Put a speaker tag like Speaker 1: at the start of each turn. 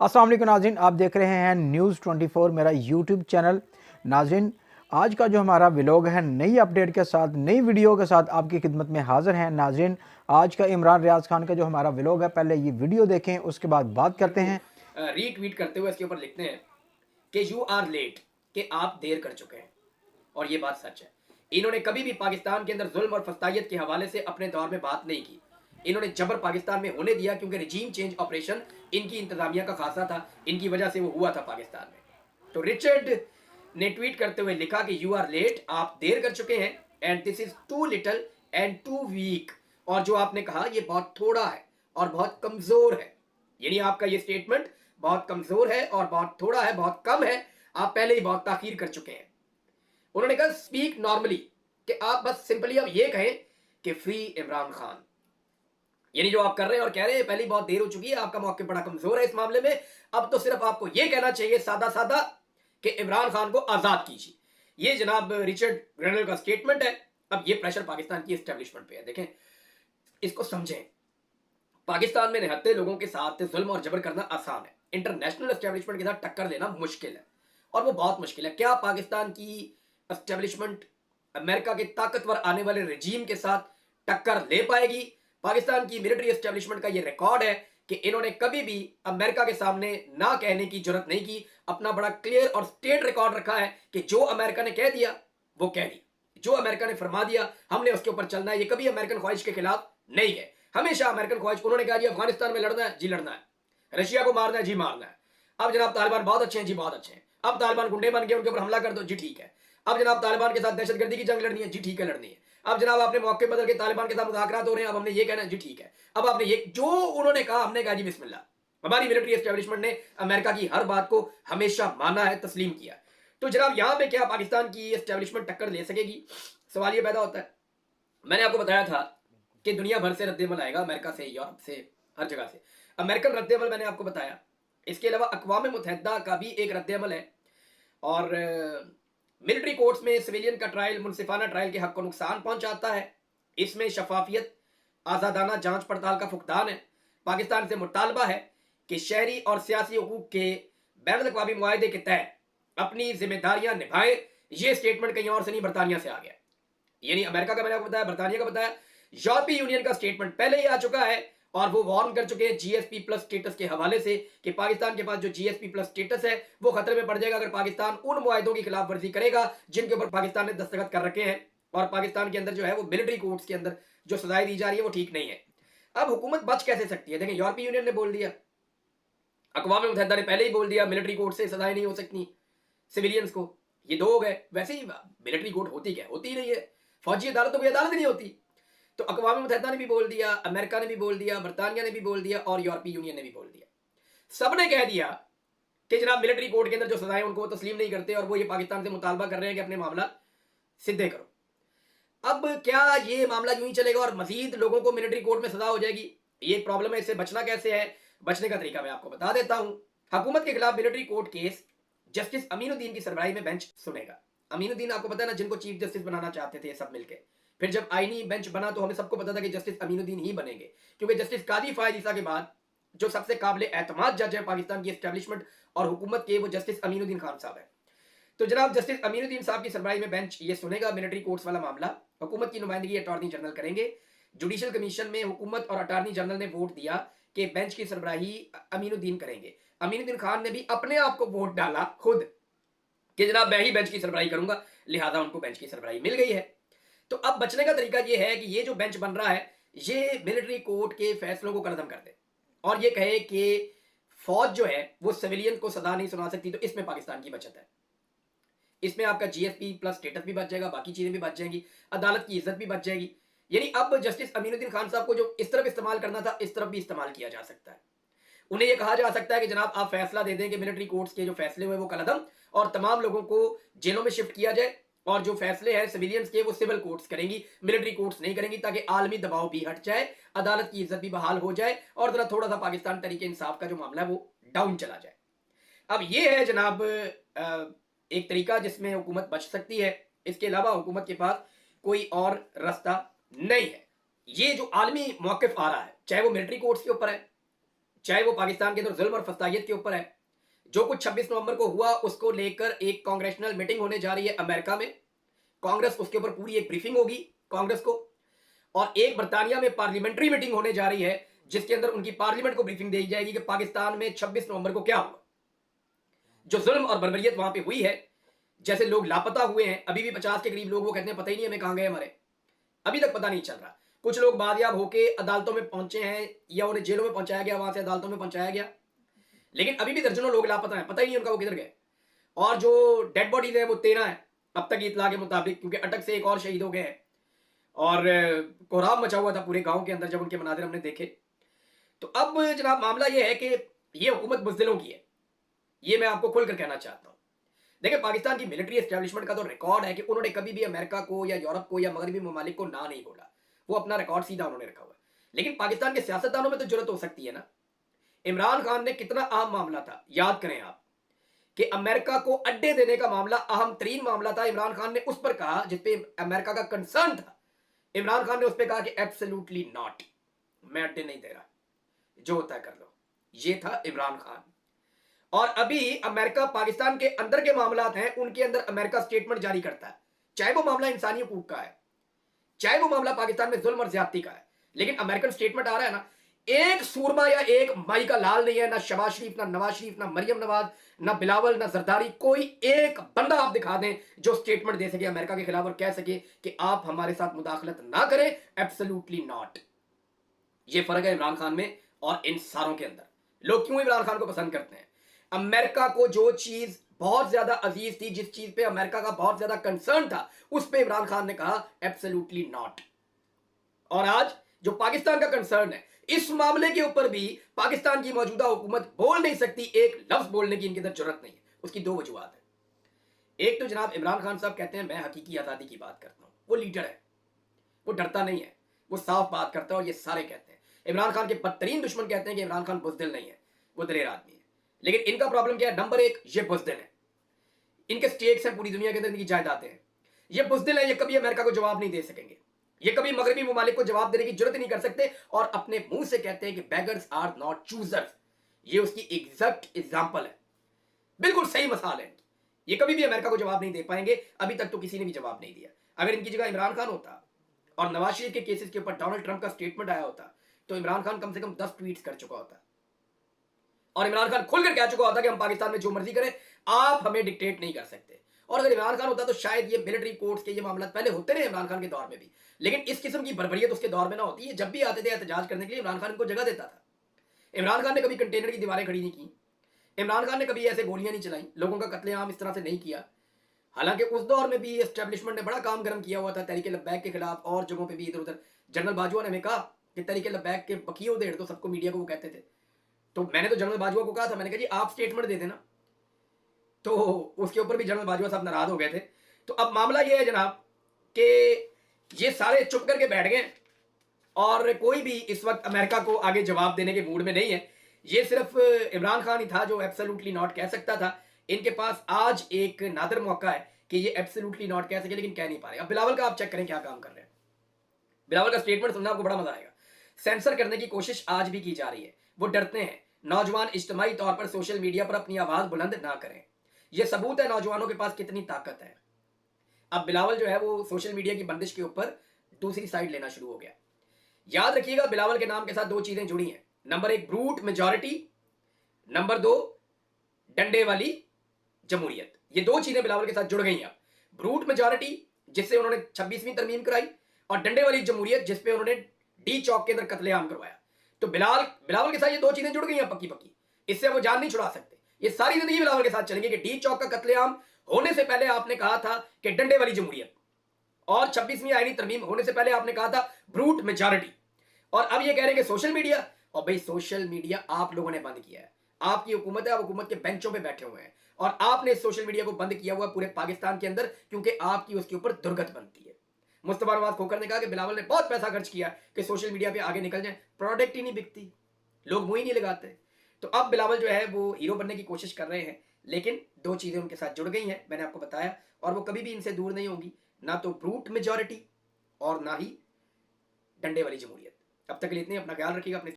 Speaker 1: अस्सलाम वालेकुम नाज़रीन, आप देख रहे हैं न्यूज़ 24 मेरा यूट्यूब चैनल। नाज़रीन, आज का जो हमारा व्लॉग है नई अपडेट के साथ, नई वीडियो के साथ आपकी खिदमत में हाजिर हैं। नाज़रीन, आज का इमरान रियाज खान का जो हमारा व्लॉग है, पहले ये वीडियो देखें, उसके बाद बात करते हैं।
Speaker 2: रीट्वीट करते हुए इसके ऊपर लिखते हैं कि यू आर लेट, कि आप देर कर चुके हैं। और ये बात सच है। इन्होंने कभी भी पाकिस्तान के अंदर जुल्म और फस्तायत के हवाले से अपने दौर में बात नहीं की। इन्होंने जबर पाकिस्तान में होने दिया क्योंकि रिजीम चेंज ऑपरेशन इनकी इंतजामिया का खासा था, इनकी वजह से वो हुआ था पाकिस्तान में। तो रिचर्ड ने ट्वीट करते हुए लिखा कि यू आर लेट, आप देर कर चुके हैं, and this is too little and too weak. और जो आपने कहा ये बहुत थोड़ा है और बहुत कमजोर है, यानी आपका ये स्टेटमेंट बहुत कमजोर है और बहुत थोड़ा है, बहुत कम है, आप पहले ही बहुत ताखीर कर चुके हैं। उन्होंने कहा स्पीक नॉर्मली, कि आप बस सिंपली अब ये कहें कि फ्री इमरान खान। यानी जो आप कर रहे हैं और कह रहे हैं पहले ही बहुत देर हो चुकी है, आपका मौके बड़ा कमजोर है इस मामले में। अब तो सिर्फ आपको यह कहना चाहिए सादा सादा कि इमरान खान को आजाद कीजिए। ये जनाब रिचर्ड ग्रेनल का स्टेटमेंट है। अब ये प्रेशर पाकिस्तान की एस्टेब्लिशमेंट पे है। देखें, इसको समझें। पाकिस्तान में निहत्ते लोगों के साथ जुल्म और जबर करना आसान है, इंटरनेशनल एस्टेब्लिशमेंट के साथ टक्कर लेना मुश्किल है, और वो बहुत मुश्किल है। क्या पाकिस्तान की एस्टेब्लिशमेंट अमेरिका के ताकतवर आने वाले रजीम के साथ टक्कर ले पाएगी? पाकिस्तान की मिलिट्री एस्टेब्लिशमेंट का ये रिकॉर्ड है कि इन्होंने कभी भी अमेरिका के सामने ना कहने की जरूरत नहीं की। अपना बड़ा क्लियर और स्टेट रिकॉर्ड रखा है कि जो अमेरिका ने कह दिया वो कह दिया, जो अमेरिका ने फरमा दिया हमने उसके ऊपर चलना है। ये कभी अमेरिकन ख्वाहिश के खिलाफ नहीं है। हमेशा अमेरिकन ख्वाहिश, उन्होंने कहा जी अफगानिस्तान में लड़ना है, जी लड़ना है, रशिया को मारना है, जी मारना है। अब जनाब तालिबान बहुत अच्छे हैं, जी बहुत अच्छे हैं। अब तालिबान गुंडे बन गए, उनके ऊपर हमला कर दो, जी ठीक है। अब जनाब तालिबान के साथ दहशतगर्दी की जंग लड़नी है, जी ठीक है लड़नी है। अब जनाब आपने मौके बदल के तालिबान के साथ मुज़ाकरात हो रहे हैं, अब हमने ये कहना है, जी ठीक है। अब आपने ये जो उन्होंने कहा हमने कहा जी बिस्मिल्लाह। हमारी मिलिट्री एस्टेब्लिशमेंट ने अमेरिका की हर बात को हमेशा माना है, तस्लीम किया। तो जनाब यहां पे क्या पाकिस्तान की एस्टेब्लिशमेंट टक्कर ले सकेगी? सवाल ये पैदा होता है। मैंने आपको बताया था कि दुनिया भर से रद्देमल आएगा, अमेरिका से, यूरोप से, हर जगह से। अमेरिकन रद्देमल मैंने आपको बताया। इसके अलावा अक़वाम मुत्तहिदा का भी एक रद्देमल है। और मिलिट्री कोर्ट्स में सिविलियन का ट्रायल मुनसिफाना ट्रायल के हक को नुकसान पहुंचाता है। इसमें शफाफियत, आज़ादाना जांच पड़ताल का फुकदान है। पाकिस्तान से मुतालबा है कि शहरी और सियासी हकूक के बैनुल अक़वामी मुआहदे के तहत अपनी जिम्मेदारियां निभाएं। ये स्टेटमेंट कहीं और से नहीं, बरतानिया से आ गया। यानी अमेरिका का मैंने आपको बताया, बरतानिया का बताया, यूरोपीय यूनियन का स्टेटमेंट पहले ही आ चुका है। और वो वार्न कर चुके हैं जीएसपी प्लस स्टेटस के हवाले से कि पाकिस्तान के पास जो जीएसपी प्लस स्टेटस है वो खतरे में पड़ जाएगा अगर पाकिस्तान उन मुआहदों की खिलाफ वर्जी करेगा जिनके ऊपर पाकिस्तान ने दस्तखत कर रखे हैं। और पाकिस्तान के अंदर जो है वो मिलिट्री कोर्ट्स के अंदर जो सजाएं दी जा रही है वो ठीक नहीं है। अब हुकूमत बच कैसे सकती है? देखें, यूरोपीय यूनियन ने बोल दिया, अक़वाम मुत्तहिदा ने पहले ही बोल दिया मिलिट्री कोर्ट से सजाएं नहीं हो सकती सिविलियंस को। ये दो हो गए। वैसे ही मिलिट्री कोर्ट होती क्या? होती ही नहीं है। फौजी अदालत तो कोई अदालत नहीं होती। तो अक़वाम मुत्तहिदा ने भी बोल दिया, अमेरिका ने भी बोल दिया, बरतानिया ने भी बोल दिया और यूरोपीय यूनियन ने भी बोल दिया। सबने कह दिया कि जनाब मिलिट्री कोर्ट के अंदर जो सजाएं उनको तस्लीम नहीं करते और वो ये पाकिस्तान से मुतालबा कर रहे हैं कि अपने मामला सिद्धे करो। अब क्या ये मामला यूं ही चलेगा और मजीद लोगों को मिलिट्री कोर्ट में सजा हो जाएगी? ये प्रॉब्लम है। इससे बचना कैसे है? बचने का तरीका मैं आपको बता देता हूं। हुकूमत के खिलाफ military court case justice Aminuddin की सरबराही में बेंच सुनेगा। अमीनुद्दीन आपको पता है ना, जिनको चीफ जस्टिस बनाना चाहते थे सब मिलके। फिर जब आईनी बेंच बना तो हमें सबको पता था कि जस्टिस अमीनुद्दीन ही बनेंगे, क्योंकि जस्टिस कादी फायद ईसा के बाद जो सबसे काबिल एतमाद जज है पाकिस्तान की एस्टेब्लिशमेंट और हुकूमत के, वो जस्टिस अमीनुद्दीन खान साहब है। तो जनाब जस्टिस अमीनुद्दीन साहब की सरबराही में बेंच ये सुनेगा मिलिट्री कोर्ट्स वाला मामला। हुकूमत की नुमाइंदगी अटॉर्नी जनरल करेंगे। जुडिशल कमीशन में हुकूमत और अटॉर्नी जनरल ने वोट दिया कि बेंच की सरबराही अमीनुद्दीन करेंगे। अमीनुद्दीन खान ने भी अपने आप को वोट डाला खुद कि जनाब मैं ही बेंच की सरबराही करूंगा, लिहाजा उनको बेंच की सरबराही मिल गई है। तो अब बचने का तरीका यह है कि ये जो बेंच बन रहा है ये मिलिट्री कोर्ट के फैसलों को कलदम कर दे और ये कहे कि फौज जो है वो सिविलियन को सजा नहीं सुना सकती। तो इसमें पाकिस्तान की बचत है। इसमें आपका जीएसपी प्लस स्टेटस भी बच जाएगा, बाकी चीजें भी बच जाएंगी, अदालत की इज्जत भी बच जाएगी। यानी अब जस्टिस अमीनुद्दीन खान साहब को जो इस तरफ इस्तेमाल करना था इस तरफ भी इस्तेमाल किया जा सकता है। उन्हें यह कहा जा सकता है कि जनाब आप फैसला दे दें कि मिलिट्री कोर्ट्स के जो फैसले हुए वो कलदम और तमाम लोगों को जेलों में शिफ्ट किया जाए और जो फैसले हैं सिविलियंस के वो सिविल कोर्ट्स करेंगी, मिलिट्री कोर्ट्स नहीं करेंगी, ताकि आलमी दबाव भी हट जाए, अदालत की इज्जत भी बहाल हो जाए और जरा थोड़ा सा पाकिस्तान तरीके इंसाफ का जो मामला है वो डाउन चला जाए। अब ये है जनाब एक तरीका जिसमें हुकूमत बच सकती है। इसके अलावा हुकूमत के पास कोई और रास्ता नहीं है। ये जो आलमी मौकिफ आ रहा है, चाहे वो मिलिट्री कोर्ट्स के ऊपर है, चाहे वो पाकिस्तान के अंदर जुल्म और फस्तायत के ऊपर है। जो कुछ 26 नवंबर को हुआ उसको लेकर एक कांग्रेशनल मीटिंग होने जा रही है अमेरिका में। कांग्रेस उसके ऊपर पूरी एक ब्रीफिंग होगी कांग्रेस को। और एक बर्तानिया में पार्लियामेंट्री मीटिंग होने जा रही है जिसके अंदर उनकी पार्लियामेंट को ब्रीफिंग दी जाएगी कि पाकिस्तान में 26 नवंबर को क्या हुआ, जो जुल्म और बर्बरियत वहां पे हुई है। जैसे लोग लापता हुए हैं, अभी भी 50 के करीब लोग, वो कहते हैं पता ही नहीं हमें कहां गए हमारे, अभी तक पता नहीं चल रहा। कुछ लोग बादयाब होके अदालतों में पहुंचे हैं या उन्हें जेलों में पहुंचाया गया, वहां से अदालतों में पहुंचाया गया, लेकिन अभी भी दर्जनों लोग लापता हैं, पता ही नहीं उनका वो किधर गए। और जो डेड बॉडीज है वो 13 है अब तक इतला के मुताबिक, क्योंकि अटक से एक और शहीद हो गए हैं। और कोहराम मचा हुआ था पूरे गांव के अंदर जब उनके मनाजिर हमने देखे। तो अब जनाब मामला ये है कि ये हुकूमत बुज़दिलों की है, ये मैं आपको खुलकर कहना चाहता हूं। देखिए, पाकिस्तान की मिलिट्री एस्टेब्लिशमेंट का तो रिकॉर्ड है कि उन्होंने कभी भी अमेरिका को या यूरोप को या मगरबी ममालिक को ना नहीं बोला, वो अपना रिकॉर्ड सीधा उन्होंने रखा हुआ है। लेकिन पाकिस्तान के सियासतदानों में तो जरूरत हो सकती है ना। इमरान खान ने कितना अहम मामला था, याद करें आप, कि अमेरिका को अड्डे देने का मामला अहम तरीन मामला था। इमरान खान ने उस पर कहा जिसपे अमेरिका का कंसर्न था, इमरान खान ने उस पर कहा कि एब्सोल्युटली नॉट, मैं अड्डे नहीं दे रहा, जो होता है कर लो। ये था इमरान खान। और अभी अमेरिका पाकिस्तान के अंदर के मामलात हैं, उनके अंदर अमेरिका स्टेटमेंट जारी करता है, चाहे वो मामला इंसानी हकूक का है, चाहे वो मामला पाकिस्तान में जुल्म और ज्यादती का है। लेकिन अमेरिकन स्टेटमेंट आ रहा है ना, एक सूरमा या एक माई का लाल नहीं है, ना शबाज शरीफ, ना नवाज शरीफ, ना मरियम नवाज, ना बिलावल, ना जरदारी, कोई एक बंदा आप दिखा दें जो स्टेटमेंट दे सके अमेरिका के खिलाफ और कह सके कि आप हमारे साथ मुदाखलत ना करें, एब्सोल्युटली नॉट। ये फर्क है इमरान खान में और इन सारों के अंदर। लोग क्यों इमरान खान को पसंद करते हैं? अमेरिका को जो चीज बहुत ज्यादा अजीज थी, जिस चीज पे अमेरिका का बहुत ज्यादा कंसर्न था, उस पे इमरान खान ने कहा एब्सोल्युटली नॉट। और आज जो पाकिस्तान का कंसर्न है, इस मामले के ऊपर भी पाकिस्तान की मौजूदा हुकूमत बोल नहीं सकती, एक लफ्ज बोलने की इनके अंदर जरूरत नहीं है। उसकी दो वजूहत है। एक तो जनाब इमरान खान साहब कहते हैं मैं हकीकी आजादी की बात करता हूं, वो लीडर है, वो डरता नहीं है, वो साफ बात करता है और ये सारे कहते हैं। इमरान खान के बदतरीन दुश्मन कहते हैं कि इमरान खान बुज़दिल नहीं है, वो दलेर आदमी है। लेकिन इनका प्रॉब्लम क्या है? नंबर एक, ये बुज़दिल है, इनके स्टेक्स हैं पूरी दुनिया के अंदर, इनकी जायदादें हैं, ये बुज़दिल है, ये कभी अमेरिका को जवाब नहीं दे सकेंगे, ये कभी मगरबी ममालिक को जवाब देने की जरूरत नहीं कर सकते। और अपने मुंह से कहते हैं कि बेगर्स आर नॉट चूजर्स, ये उसकी एग्जैक्ट एग्जाम्पल है, बिल्कुल सही मिसाल है इनकी। ये कभी भी अमेरिका को जवाब नहीं दे पाएंगे, अभी तक तो किसी ने भी जवाब नहीं दिया। अगर इनकी जगह इमरान खान होता और नवाज शरीफ के केसेस के ऊपर डोनाल्ड ट्रंप का स्टेटमेंट आया होता, तो इमरान खान कम से कम 10 ट्वीट्स कर चुका होता और इमरान खान खुलकर कह चुका होता कि हम पाकिस्तान में जो मर्जी करें, आप हमें डिक्टेट नहीं कर सकते। और अगर इमरान खान होता तो शायद ये मिलिट्री कोर्ट्स के ये मामला पहले होते रहे इमरान खान के दौर में भी, लेकिन इस किस्म की बर्बरियत उसके दौर में ना होती है। जब भी आते थे एहतजाज करने के लिए, इमरान खान इनको जगह देता था। इमरान खान ने कभी कंटेनर की दीवारें खड़ी नहीं की, इमरान खान ने कभी ऐसे गोलियां नहीं चलाई, लोगों का कत्लेआम इस तरह से नहीं किया। हालांकि उस दौर में भी एस्टेब्लिशमेंट ने बड़ा काम गर्म किया हुआ था तहरीक लब्बैक के खिलाफ, और जगहों पे भी इधर उधर। जनरल बाजवा ने हमें कहा कि तहरीक लब्बैक के बखियों देड़ दो सबको, मीडिया को वो कहते थे। तो मैंने तो जनरल बाजवा को कहा था, मैंने कहा जी आप स्टेटमेंट दे देना, तो उसके ऊपर भी जनरल बाजवा साहब नाराज हो गए थे। तो अब मामला ये है जनाब कि ये सारे चुप करके बैठ गए और कोई भी इस वक्त अमेरिका को आगे जवाब देने के मूड में नहीं है। ये सिर्फ इमरान खान ही था जो एब्सोल्युटली नॉट कह सकता था। इनके पास आज एक नादर मौका है कि ये एब्सोल्युटली नॉट कह सके, लेकिन कह नहीं पा रहे। अब बिलावल का आप चेक करें क्या काम कर रहे हैं। बिलावल का स्टेटमेंट सुनना आपको बड़ा मजा आएगा। सेंसर करने की कोशिश आज भी की जा रही है, वो डरते हैं नौजवान इज्तिमाई तौर पर सोशल मीडिया पर अपनी आवाज बुलंद ना करें। यह सबूत है नौजवानों के पास कितनी ताकत है। अब बिलावल जो है वो सोशल मीडिया की बंदिश के ऊपर दूसरी साइड लेना शुरू हो गया। याद रखिएगा, बिलावल के नाम के साथ दो चीजें जुड़ी हैं। नंबर एक, ब्रूट मेजॉरिटी, नंबर दो, डंडे वाली जमहूरियत। ये दो चीजें बिलावल के साथ जुड़ गई हैं। ब्रूट मेजॉरिटी जिससे उन्होंने 26वीं तरमीम कराई, और डंडे वाली जमहूरियत जिसपे उन्होंने डी चौक के अंदर कत्लेआम करवाया। तो बिलावल के साथ ये दो चीजें जुड़ गई हैं पक्की पक्की, इससे वो जान नहीं छुड़ा सकते। ये सारी जिंदगी बिलावल के साथ चलेंगे कि डी चौक का कत्लेआम होने से पहले आपने कहा था कि डंडे वाली जमहूरियत, और 26वीं आईनी तरमीम होने से पहले आपने कहा था ब्रूट मेजॉरिटी। और अब ये कह रहे हैं कि सोशल मीडिया, और भाई सोशल मीडिया आप लोगों ने बंद किया है। आपकी हुकूमत है, आप हुकूमत के बेंचों पे बैठे हुए हैं, और आपने सोशल मीडिया को बंद किया हुआ पूरे पाकिस्तान के अंदर, क्योंकि आपकी उसके ऊपर दुर्गत बनती है। मुस्तफा नवाज खोखर ने कहा कि बिलावल ने बहुत पैसा खर्च किया कि सोशल मीडिया पे आगे निकल जाए, प्रोडक्ट ही नहीं बिकती, लोग मुंह ही नहीं लगाते। तो अब बिलावल जो है वो हीरो बनने की कोशिश कर रहे हैं, लेकिन दो चीजें उनके साथ जुड़ गई हैं, मैंने आपको बताया, और वो कभी भी इनसे दूर नहीं होंगी, ना तो ब्रूट मेजॉरिटी और ना ही डंडे वाली जमहूरियत। अब तक के लिए इतने, अपना ख्याल रखिएगा अपने